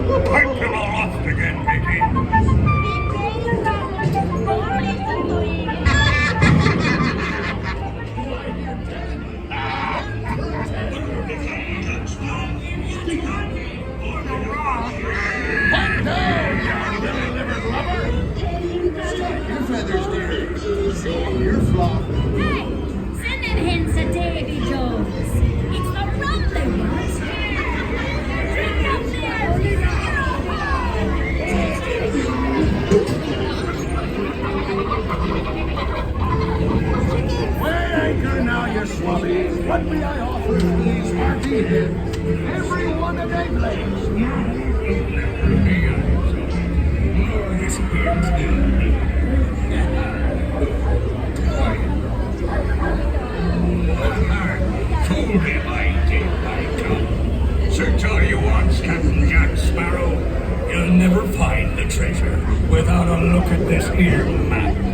Wipe them all off again, Mickey. What now, you little-livered lover? Strike your feathers, dear. Show your flock. Hey, sending hints at Davy Jones. It's the rum they want. Drink up there, Weigh anchor now, you swabby. What may I offer to these hardy heads? Every one of them legs. Fool him, I did, by God. Search all you want, Captain Jack Sparrow. You'll never find the treasure without a look at this here map.